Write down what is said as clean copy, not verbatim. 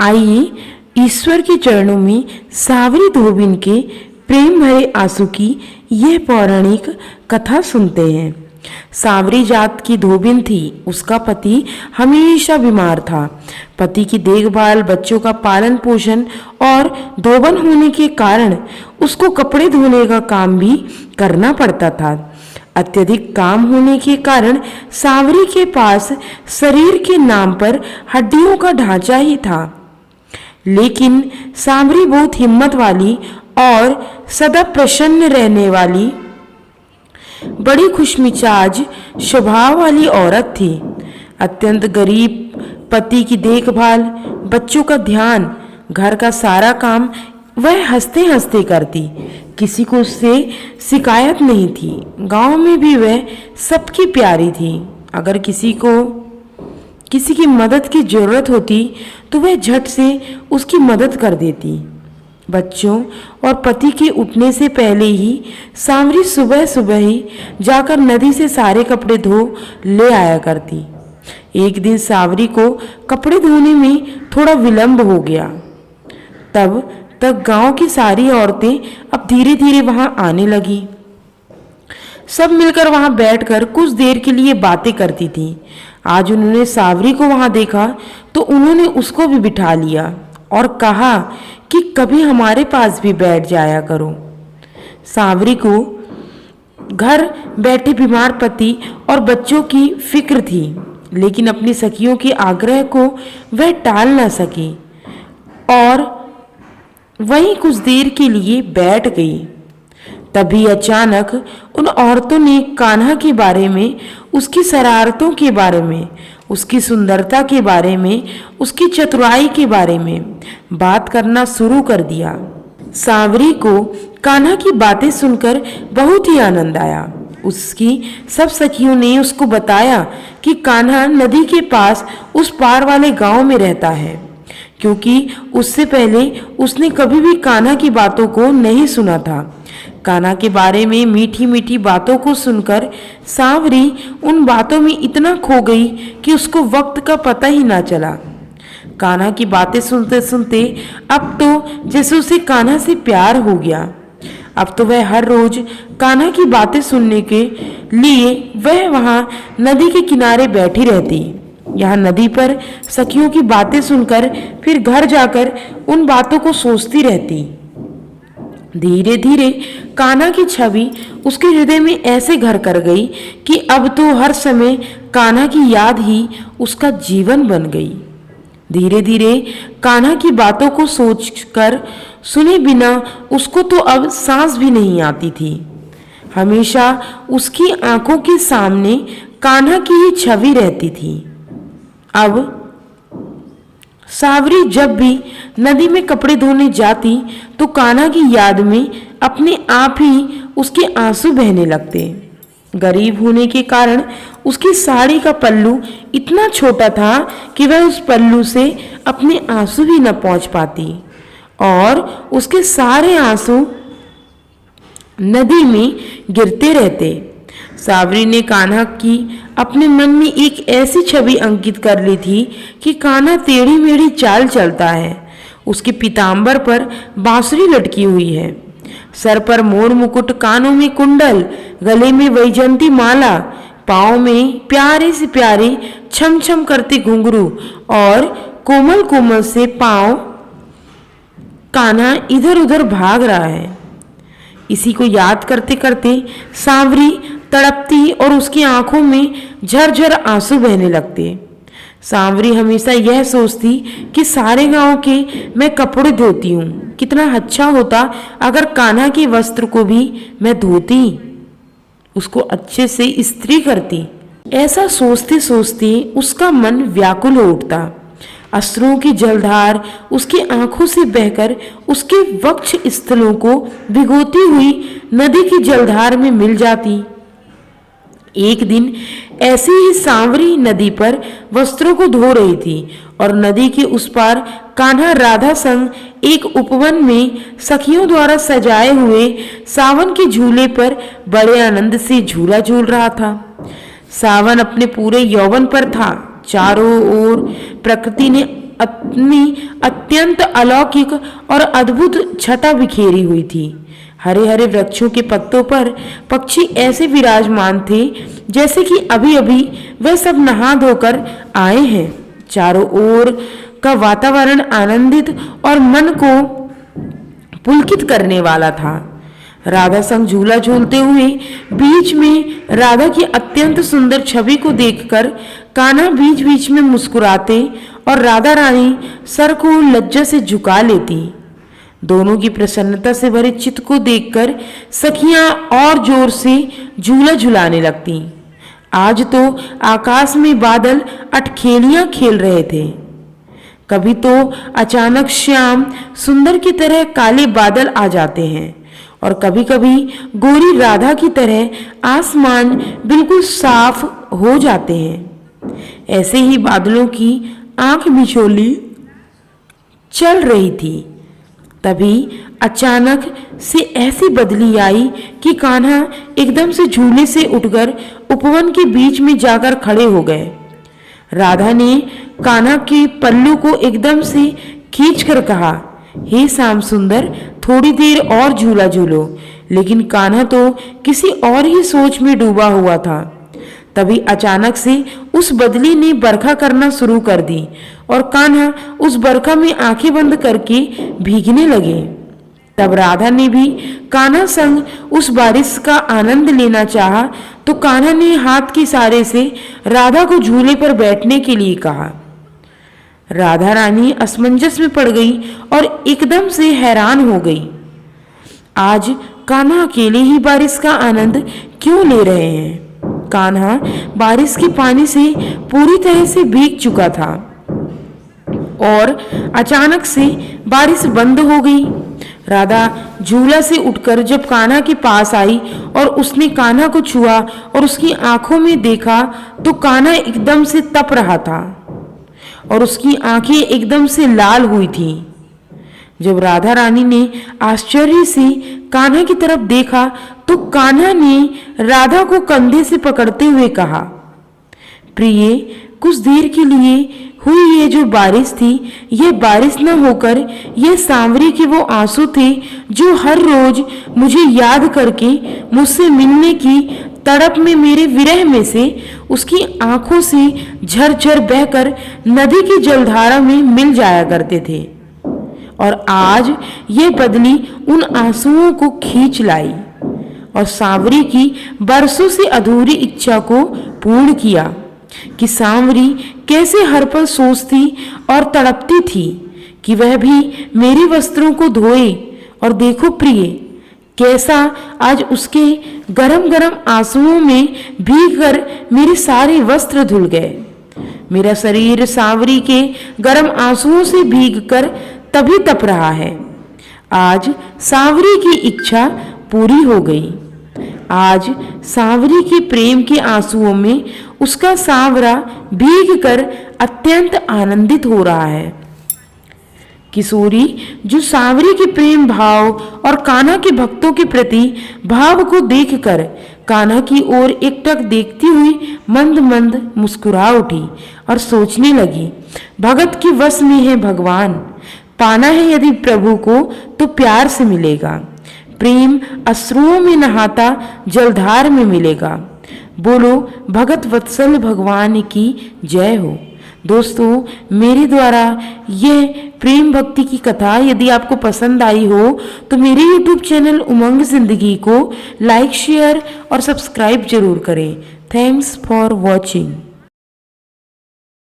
आइए ईश्वर के चरणों में सावरी धोबिन के प्रेम भरे आंसू की यह पौराणिक कथा सुनते हैं। सावरी जात की धोबिन थी। उसका पति हमेशा बीमार था। पति की देखभाल, बच्चों का पालन पोषण और धोबन होने के कारण उसको कपड़े धोने का काम भी करना पड़ता था। अत्यधिक काम होने के कारण सावरी के पास शरीर के नाम पर हड्डियों का ढांचा ही था, लेकिन सावरी बहुत हिम्मत वाली और सदा प्रसन्न रहने वाली बड़ी खुशमिजाज स्वभाव वाली औरत थी। अत्यंत गरीब पति की देखभाल, बच्चों का ध्यान, घर का सारा काम वह हंसते हंसते करती। किसी को उससे शिकायत नहीं थी। गांव में भी वह सबकी प्यारी थी। अगर किसी की मदद की जरूरत होती तो वह झट से उसकी मदद कर देती। बच्चों और पति के उठने से पहले ही सावरी सुबह सुबह ही जाकर नदी से सारे कपड़े धो ले आया करती। एक दिन सावरी को कपड़े धोने में थोड़ा विलंब हो गया। तब तक गांव की सारी औरतें अब धीरे धीरे वहां आने लगी। सब मिलकर वहां बैठकर कुछ देर के लिए बातें करती थी। आज उन्होंने सावरी को वहां देखा तो उन्होंने उसको भी बिठा लिया और कहा कि कभी हमारे पास भी बैठ जाया करो। सावरी को घर बैठे बीमार पति और बच्चों की फिक्र थी, लेकिन अपनी सखियों के आग्रह को वह टाल न सकी और वहीं कुछ देर के लिए बैठ गई। तभी अचानक उन औरतों ने कान्हा के बारे में, उसकी शरारतों के बारे में, उसकी सुंदरता के बारे में, उसकी चतुराई के बारे में बात करना शुरू कर दिया। सावरी को कान्हा की बातें सुनकर बहुत ही आनंद आया। उसकी सब सखियों ने उसको बताया कि कान्हा नदी के पास उस पार वाले गांव में रहता है, क्योंकि उससे पहले उसने कभी भी कान्हा की बातों को नहीं सुना था। कान्हा के बारे में मीठी मीठी बातों को सुनकर सावरी उन बातों में इतना खो गई कि उसको वक्त का पता ही ना चला। कान्हा की बातें सुनते सुनते अब तो जैसे उसे कान्हा से प्यार हो गया। अब तो वह हर रोज कान्हा की बातें सुनने के लिए वह वहां नदी के किनारे बैठी रहती। यहाँ नदी पर सखियों की बातें सुनकर फिर घर जाकर उन बातों को सोचती रहती। धीरे धीरे कान्हा की छवि उसके हृदय में ऐसे घर कर गई कि अब तो हर समय कान्हा की याद ही उसका जीवन बन गई। धीरे धीरे कान्हा की बातों को सोचकर सुने बिना उसको तो अब सांस भी नहीं आती थी। हमेशा उसकी आंखों के सामने कान्हा की ही छवि रहती थी। अब सावरी जब भी नदी में कपड़े धोने जाती तो कान्हा की याद में अपने आप ही उसके आंसू बहने लगते। गरीब होने के कारण उसकी साड़ी का पल्लू इतना छोटा था कि वह उस पल्लू से अपने आंसू भी न पहुंच पाती और उसके सारे आंसू नदी में गिरते रहते। सावरी ने कान्हा की अपने मन में एक ऐसी छवि अंकित कर ली थी कि कान्हा टेढ़ी मेढ़ी चाल चलता है। उसके पीतांबर पर बांसुरी लटकी हुई है, सर पर मोर मुकुट, कानों में कुंडल, गले में वैजंती माला, पाँव में प्यारे से प्यारे छम छम करते घुंघरू और कोमल कोमल से पाँव। कान्हा इधर उधर भाग रहा है। इसी को याद करते करते सावरी तड़पती और उसकी आंखों में झरझर आंसू बहने लगते। सावरी हमेशा यह सोचती कि सारे गांव के मैं कपड़े धोती हूँ, कितना अच्छा होता अगर कान्हा के वस्त्र को भी मैं धोती, उसको अच्छे से इस्त्री करती। ऐसा सोचते सोचते उसका मन व्याकुल हो उठता। अश्रुओं की जलधार उसकी आंखों से बहकर उसके वक्ष स्थलों को भिगोती हुई नदी की जलधार में मिल जाती। एक दिन ऐसी ही सांवरी नदी पर वस्त्रों को धो रही थी और नदी के उस पार कान्हा राधा संग एक उपवन में सखियों द्वारा सजाए हुए सावन के झूले पर बड़े आनंद से झूला झूल रहा था। सावन अपने पूरे यौवन पर था। चारों ओर प्रकृति ने अपनी अत्यंत अलौकिक और अद्भुत छटा बिखेरी हुई थी। हरे हरे वृक्षों के पत्तों पर पक्षी ऐसे विराजमान थे जैसे कि अभी अभी वह सब नहा धोकर आए हैं। चारों ओर का वातावरण आनंदित और मन को पुलकित करने वाला था। राधा संग झूला झूलते हुए बीच में राधा की अत्यंत सुंदर छवि को देखकर कान्हा बीच बीच में मुस्कुराते और राधा रानी सर को लज्जा से झुका लेती। दोनों की प्रसन्नता से भरे चित्त को देखकर सखियां और जोर से झूला झुलाने लगती। आज तो आकाश में बादल अटखेलियां खेल रहे थे। कभी तो अचानक श्याम सुंदर की तरह काले बादल आ जाते हैं और कभी कभी गोरी राधा की तरह आसमान बिल्कुल साफ हो जाते हैं। ऐसे ही बादलों की आंख मिचौली चल रही थी। तभी अचानक से ऐसी बदली आई कि कान्हा एकदम से झूले से उठकर उपवन के बीच में जाकर खड़े हो गए। राधा ने कान्हा के पल्लू को एकदम से खींचकर कहा, हे श्याम सुंदर, थोड़ी देर और झूला झूलो। लेकिन कान्हा तो किसी और ही सोच में डूबा हुआ था। तभी अचानक से उस बदली ने बरखा करना शुरू कर दी और कान्हा उस बरखा में आंखें बंद करके भीगने लगे। तब राधा ने भी कान्हा संग उस बारिश का आनंद लेना चाहा तो कान्हा ने हाथ के इशारे से राधा को झूले पर बैठने के लिए कहा। राधा रानी असमंजस में पड़ गई और एकदम से हैरान हो गई। आज कान्हा अकेले ही बारिश का आनंद क्यों ले रहे हैं? कान्हा बारिश के पानी से पूरी तरह से भीग चुका था और अचानक से बारिश बंद हो गई। राधा झूला से उठकर जब कान्हा के पास आई और उसने कान्हा को छुआ और उसकी आंखों में देखा तो कान्हा एकदम से तप रहा था और उसकी आंखें एकदम से लाल हुई थी। जब राधा रानी ने आश्चर्य से कान्हा की तरफ देखा तो कान्हा ने राधा को कंधे से पकड़ते हुए कहा, प्रिय, कुछ देर के लिए हुई ये जो बारिश थी, ये बारिश न होकर ये सांवरी के वो आंसू थे जो हर रोज मुझे याद करके मुझसे मिलने की तड़प में मेरे विरह में से उसकी आंखों से झरझर बहकर नदी की जलधारा में मिल जाया करते थे। और आज ये बदली उन आंसुओं को खींच लाई और सांवरी की बरसों से अधूरी इच्छा को पूर्ण किया कि सांवरी कैसे हर पल सोचती और तड़पती थी कि वह भी मेरे वस्त्रों को धोए। और देखो प्रिय, कैसा आज उसके गरम गरम आंसुओं में भीगकर मेरे सारे वस्त्र धुल गए। मेरा शरीर सांवरी के गरम आंसुओं से भीगकर तभी तप रहा है। आज सांवरी की इच्छा पूरी हो गई। आज सांवरी के प्रेम के आंसुओं में उसका सांवरा भीगकर अत्यंत आनंदित हो रहा है। किशोरी जो सांवरी के प्रेम भाव और कान्हा के भक्तों के प्रति भाव को देखकर कान्हा की ओर एकटक देखती हुई मंद मंद मुस्कुरा उठी और सोचने लगी, भगत के वश में है भगवान। पाना है यदि प्रभु को तो प्यार से मिलेगा। प्रेम अश्रुओं में नहाता जलधार में मिलेगा। बोलो भगत वत्सल भगवान की जय हो। दोस्तों, मेरे द्वारा यह प्रेम भक्ति की कथा यदि आपको पसंद आई हो तो मेरे YouTube चैनल उमंग जिंदगी को लाइक, शेयर और सब्सक्राइब जरूर करें। Thanks for watching.